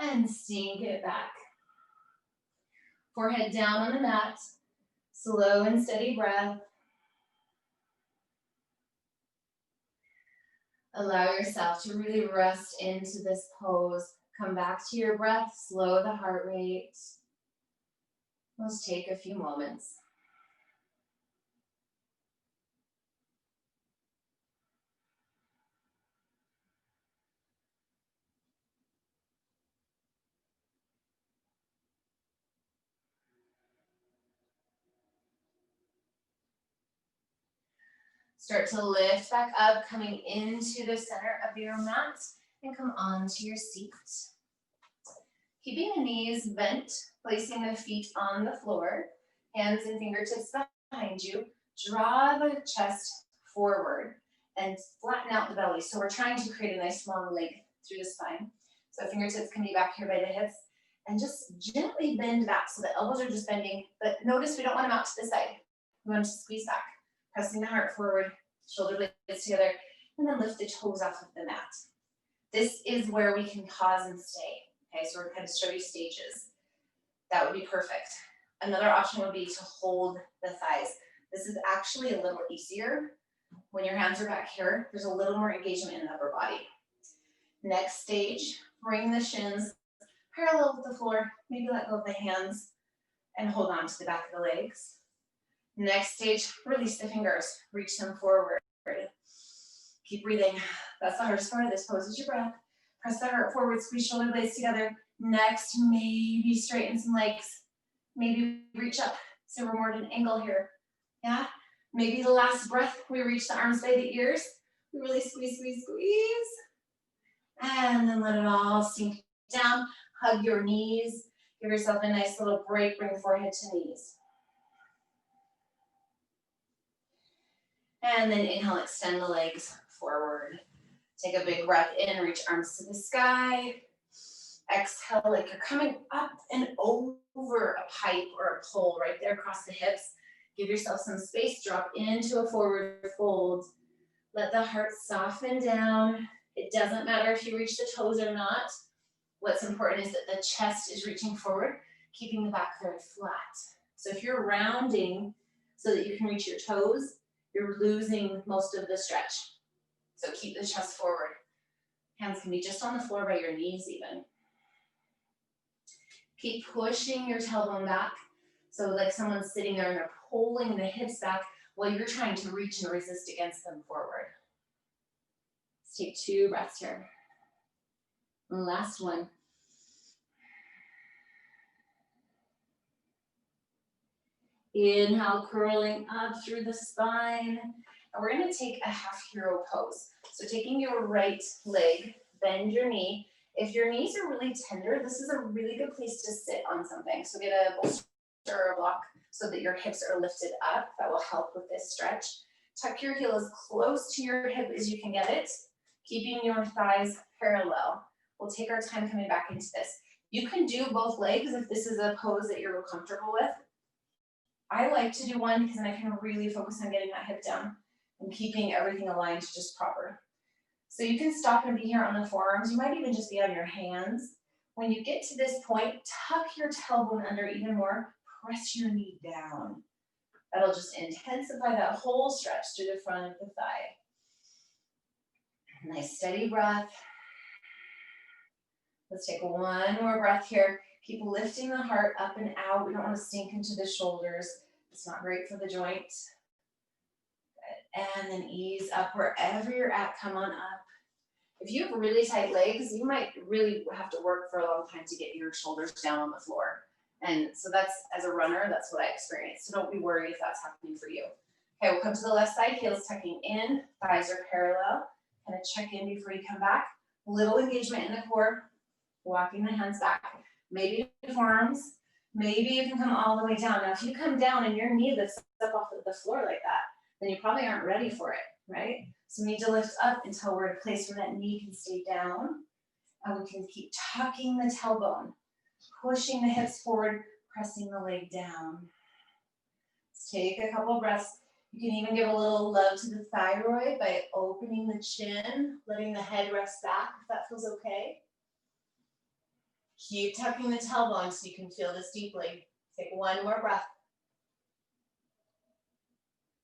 And sink it back. Forehead down on the mat. Slow and steady breath. Allow yourself to really rest into this pose. Come back to your breath. Slow the heart rate. Let's take a few moments. Start to lift back up, coming into the center of your mat, and come onto your seat. Keeping the knees bent, placing the feet on the floor, hands and fingertips behind you. Draw the chest forward and flatten out the belly. So we're trying to create a nice long leg through the spine. So fingertips can be back here by the hips, and just gently bend back so the elbows are just bending, but notice we don't want them out to the side. We want to squeeze back, pressing the heart forward, shoulder blades together, and then lift the toes off of the mat. This is where we can pause and stay. Okay, so we're going to show you stages. That would be perfect. Another option would be to hold the thighs. This is actually a little easier. When your hands are back here, there's a little more engagement in the upper body. Next stage, bring the shins parallel with the floor. Maybe let go of the hands and hold on to the back of the legs. Next stage, release the fingers. Reach them forward. Keep breathing. That's the hardest part of this pose is your breath. Press the heart forward, squeeze shoulder blades together. Next, maybe straighten some legs. Maybe reach up so we're more at an angle here. Yeah? Maybe the last breath, we reach the arms by the ears. We really squeeze, squeeze, squeeze. And then let it all sink down. Hug your knees. Give yourself a nice little break. Bring forehead to knees. And then inhale, extend the legs forward. Take a big breath in, reach arms to the sky. Exhale like you're coming up and over a pipe or a pole right there across the hips. Give yourself some space, drop into a forward fold. Let the heart soften down. It doesn't matter if you reach the toes or not. What's important is that the chest is reaching forward, keeping the back very flat. So if you're rounding so that you can reach your toes, you're losing most of the stretch. So keep the chest forward. Hands can be just on the floor by your knees even. Keep pushing your tailbone back. So like someone's sitting there and they're pulling the hips back while you're trying to reach and resist against them forward. Let's take 2 breaths here. And last one. Inhale, curling up through the spine. And we're going to take a half hero pose. So taking your right leg, bend your knee. If your knees are really tender, this is a really good place to sit on something. So get a bolster or a block so that your hips are lifted up. That will help with this stretch. Tuck your heel as close to your hip as you can get it, keeping your thighs parallel. We'll take our time coming back into this. You can do both legs if this is a pose that you're comfortable with. I like to do one because then I can really focus on getting that hip down and keeping everything aligned just proper. So you can stop and be here on the forearms. You might even just be on your hands. When you get to this point, tuck your tailbone under even more. Press your knee down. That'll just intensify that whole stretch through the front of the thigh. Nice steady breath. Let's take one more breath here. Keep lifting the heart up and out. We don't want to sink into the shoulders. It's not great for the joint. Good. And then ease up wherever you're at. Come on up. If you have really tight legs, you might really have to work for a long time to get your shoulders down on the floor. And so that's, as a runner, that's what I experienced. So don't be worried if that's happening for you. Okay, we'll come to the left side, heels tucking in, thighs are parallel. Kind of check in before you come back. Little engagement in the core, walking the hands back. Maybe forearms, maybe you can come all the way down. Now, if you come down and your knee lifts up off of the floor like that, then you probably aren't ready for it, right? So we need to lift up until we're at a place where that knee can stay down, and we can keep tucking the tailbone, pushing the hips forward, pressing the leg down. Let's take a couple breaths. You can even give a little love to the thyroid by opening the chin, letting the head rest back if that feels okay. Keep tucking the tailbone so you can feel this deeply. Take one more breath.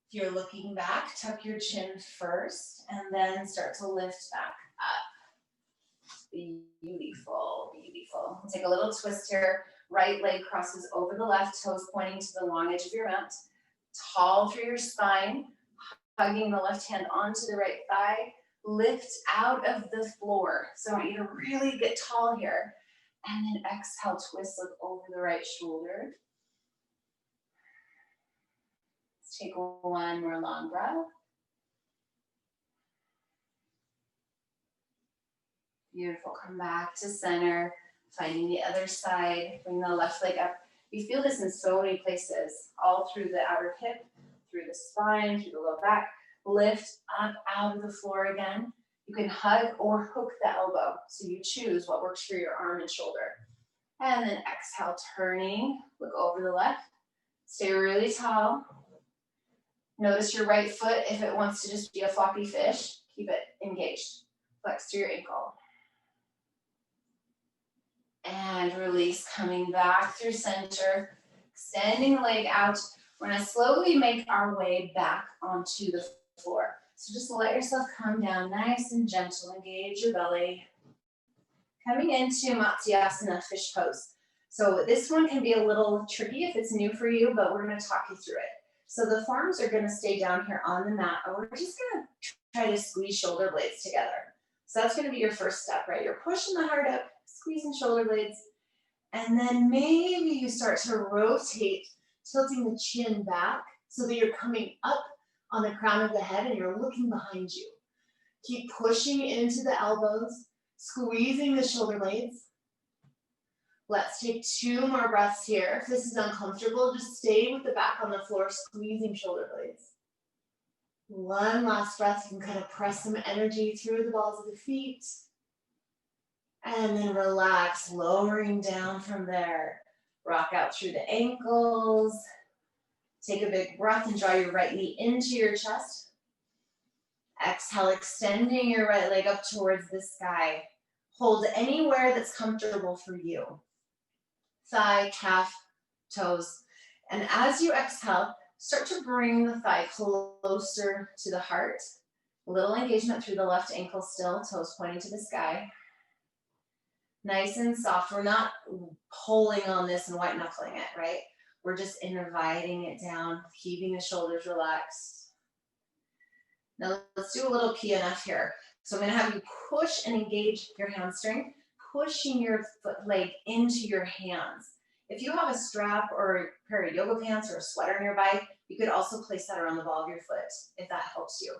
If you're looking back, tuck your chin first and then start to lift back up. Beautiful, beautiful. We'll take a little twist here. Right leg crosses over the left, toes pointing to the long edge of your mat. Tall through your spine, hugging the left hand onto the right thigh. Lift out of the floor. So I want you to really get tall here. And then exhale, twist, look over the right shoulder. Let's take one more long breath. Beautiful, come back to center, finding the other side, bring the left leg up. You feel this in so many places, all through the outer hip, through the spine, through the low back. Lift up out of the floor again. You can hug or hook the elbow, so you choose what works for your arm and shoulder. And then exhale, turning, look over the left. Stay really tall. Notice your right foot, if it wants to just be a floppy fish, keep it engaged. Flex to your ankle. And release, coming back through center, extending the leg out. We're gonna slowly make our way back onto the floor. So just let yourself come down nice and gentle, engage your belly. Coming into Matsyasana, fish pose. So this one can be a little tricky if it's new for you, but we're gonna talk you through it. So the forearms are gonna stay down here on the mat, and we're just gonna try to squeeze shoulder blades together. So that's gonna be your first step, right? You're pushing the heart up, squeezing shoulder blades, and then maybe you start to rotate, tilting the chin back so that you're coming up on the crown of the head and you're looking behind you. Keep pushing into the elbows, squeezing the shoulder blades. Let's take 2 more breaths here. If this is uncomfortable, just stay with the back on the floor, squeezing shoulder blades. One last breath. You can kind of press some energy through the balls of the feet. And then relax, lowering down from there. Rock out through the ankles. Take a big breath and draw your right knee into your chest. Exhale, extending your right leg up towards the sky. Hold anywhere that's comfortable for you. Thigh, calf, toes. And as you exhale, start to bring the thigh closer to the heart. A little engagement through the left ankle still, toes pointing to the sky. Nice and soft. We're not pulling on this and white knuckling it, right? We're just inviting it down, keeping the shoulders relaxed. Now let's do a little PNF here. So I'm gonna have you push and engage your hamstring, pushing your foot leg into your hands. If you have a strap or a pair of yoga pants or a sweater nearby, you could also place that around the ball of your foot if that helps you.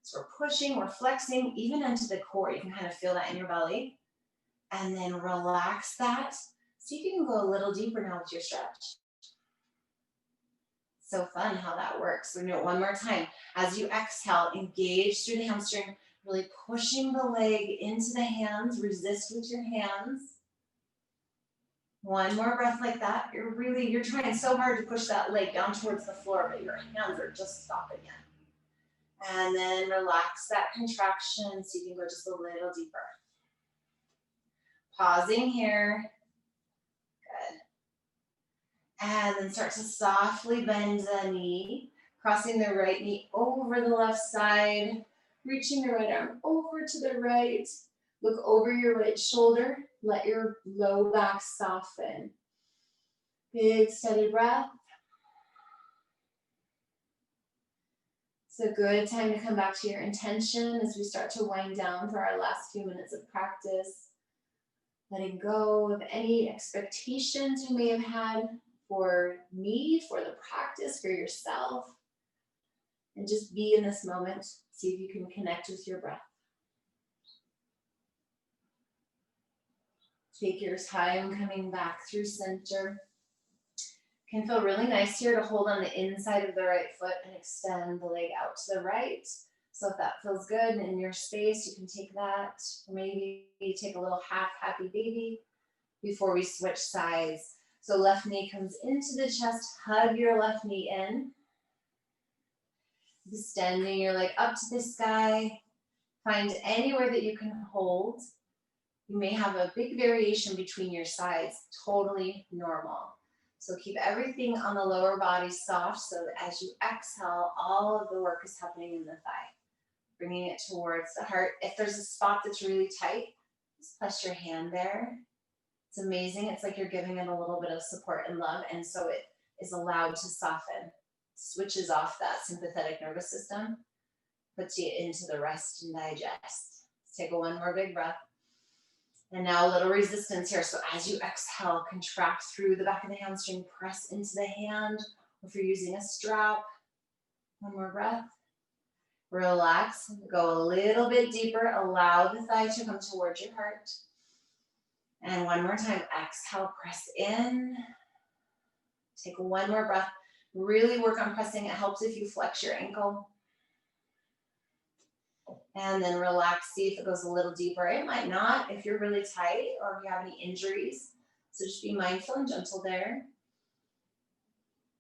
So we're pushing, we're flexing, even into the core. You can kind of feel that in your belly. And then relax that. See if you can go a little deeper now with your stretch. So fun how that works. We're gonna do it one more time. As you exhale, engage through the hamstring, really pushing the leg into the hands, resist with your hands. One more breath like that. You're trying so hard to push that leg down towards the floor, but your hands are just stopping it. And then relax that contraction so you can go just a little deeper. Pausing here. Good. And then start to softly bend the knee, crossing the right knee over the left side, reaching the right arm over to the right, Look over your right shoulder. Let your low back soften. Big steady breath. It's a good time to come back to your intention as we start to wind down for our last few minutes of practice. Letting go of any expectations you may have had for me, for the practice, for yourself. And just be in this moment. See if you can connect with your breath. Take your time coming back through center. Can feel really nice here to hold on the inside of the right foot and extend the leg out to the right. So if that feels good in your space, you can take that. Maybe take a little half happy baby before we switch sides. So left knee comes into the chest, hug your left knee in. Extending your leg up to the sky. Find anywhere that you can hold. You may have a big variation between your sides, totally normal. So keep everything on the lower body soft so that as you exhale, all of the work is happening in the thigh. Bringing it towards the heart. If there's a spot that's really tight, just place your hand there. It's amazing. It's like you're giving it a little bit of support and love, and so it is allowed to soften. Switches off that sympathetic nervous system, puts you into the rest and digest. Let's take one more big breath. And now a little resistance here. So as you exhale, contract through the back of the hamstring, press into the hand. If you're using a strap, one more breath. Relax, go a little bit deeper. Allow the thigh to come towards your heart. And one more time, exhale, press in. Take one more breath. Really work on pressing. It helps if you flex your ankle. And then relax, see if it goes a little deeper. It might not if you're really tight or if you have any injuries. So just be mindful and gentle there.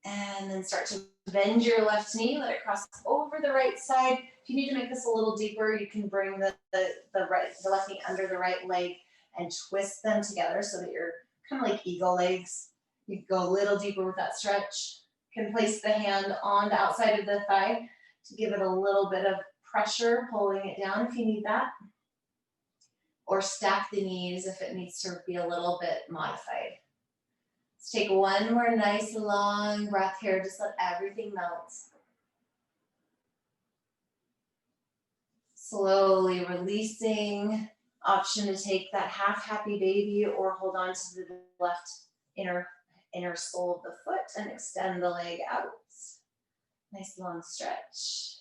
And then start to bend your left knee, let it cross over the right side. If you need to make this a little deeper, you can bring the left knee under the right leg and twist them together so that you're kind of like eagle legs. You can go a little deeper with that stretch. You can place the hand on the outside of the thigh to give it a little bit of pressure, pulling it down if you need that. Or stack the knees if it needs to be a little bit modified. Let's take one more nice long breath here. Just let everything melt. Slowly releasing. Option to take that half happy baby or hold on to the left inner sole of the foot and extend the leg out. Nice long stretch.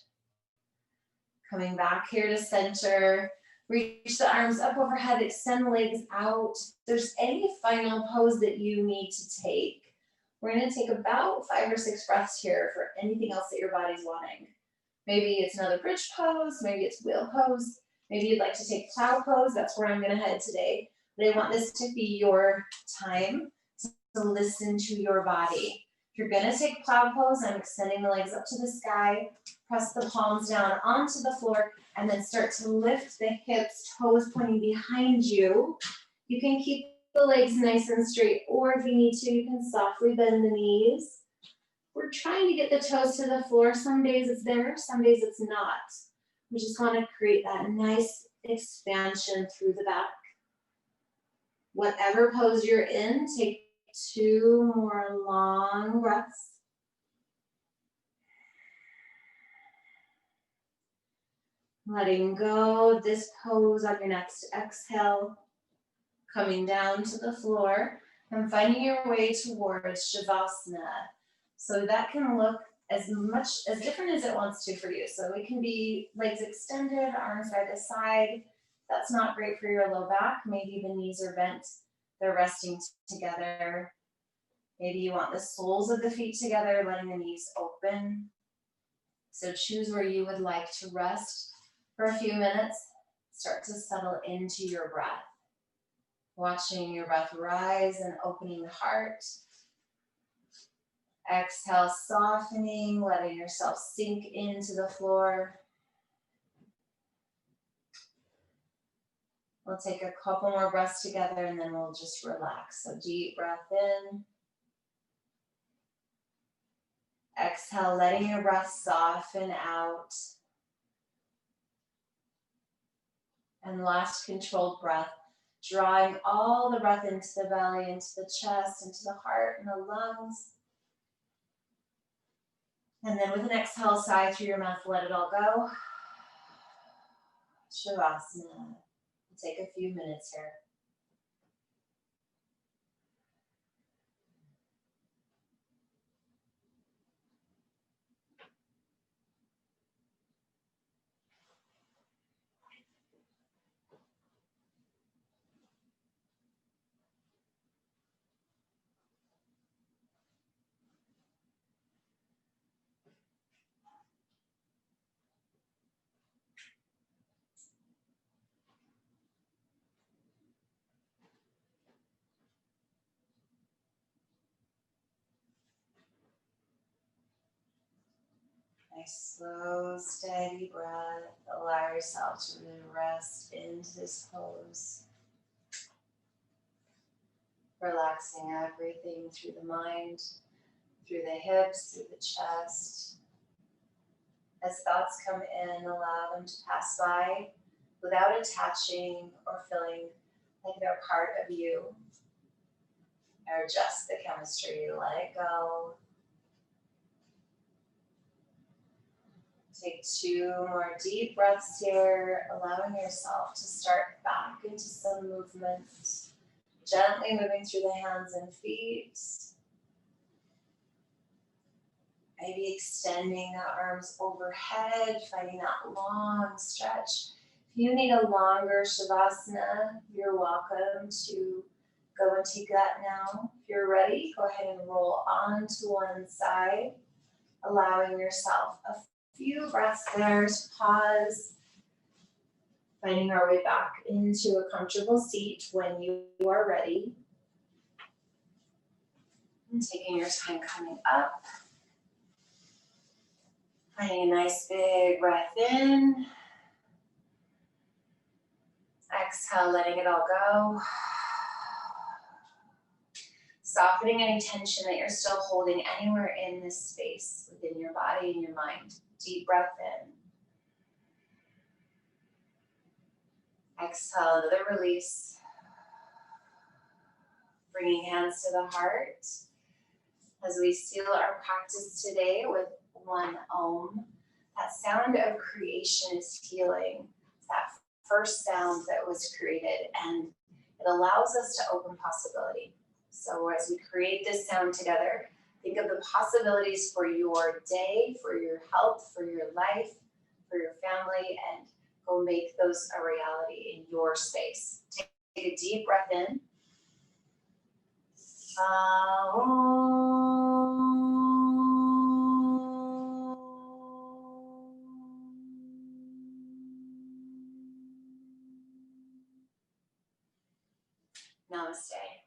Coming back here to center. Reach the arms up overhead, extend the legs out. If there's any final pose that you need to take, we're going to take about 5 or 6 breaths here for anything else that your body's wanting. Maybe it's another bridge pose, maybe it's wheel pose, maybe you'd like to take plow pose. That's where I'm going to head today. But I want this to be your time to listen to your body. If you're going to take plow pose, I'm extending the legs up to the sky, press the palms down onto the floor, and then start to lift the hips, toes pointing behind you. You can keep the legs nice and straight, or if you need to, you can softly bend the knees. We're trying to get the toes to the floor. Some days it's there, some days it's not. We just want to create that nice expansion through the back. Whatever pose you're in, take 2 more long breaths. Letting go this pose on your next exhale. Coming down to the floor and finding your way towards Shavasana. So that can look as different as it wants to for you. So it can be legs extended, arms by the side. That's not great for your low back. Maybe the knees are bent. They're resting together. Maybe you want the soles of the feet together, letting the knees open. So choose where you would like to rest for a few minutes. Start to settle into your breath. Watching your breath rise and opening the heart. Exhale, softening, letting yourself sink into the floor. We'll take a couple more breaths together and then we'll just relax. So deep breath in. Exhale, letting your breath soften out. And last controlled breath, drawing all the breath into the belly, into the chest, into the heart and the lungs. And then with an exhale, sigh through your mouth, let it all go. Shavasana. Take a few minutes here. Nice, slow, steady breath. Allow yourself to really rest into this pose. Relaxing everything through the mind, through the hips, through the chest. As thoughts come in, allow them to pass by without attaching or feeling like they're part of you or just the chemistry. Let it go. Take 2 more deep breaths here, allowing yourself to start back into some movement. Gently moving through the hands and feet. Maybe extending the arms overhead, finding that long stretch. If you need a longer Shavasana, you're welcome to go and take that now. If you're ready, go ahead and roll onto one side, allowing yourself a few breaths there to pause, finding our way back into a comfortable seat when you are ready. And taking your time coming up. Finding a nice big breath in. Exhale, letting it all go. Softening any tension that you're still holding anywhere in this space within your body and your mind. Deep breath in. Exhale, another release. Bringing hands to the heart. As we seal our practice today with 1 Om, that sound of creation is healing. It's that first sound that was created, and it allows us to open possibility. So as we create this sound together, think of the possibilities for your day, for your health, for your life, for your family, and go make those a reality in your space. Take a deep breath in. Namaste.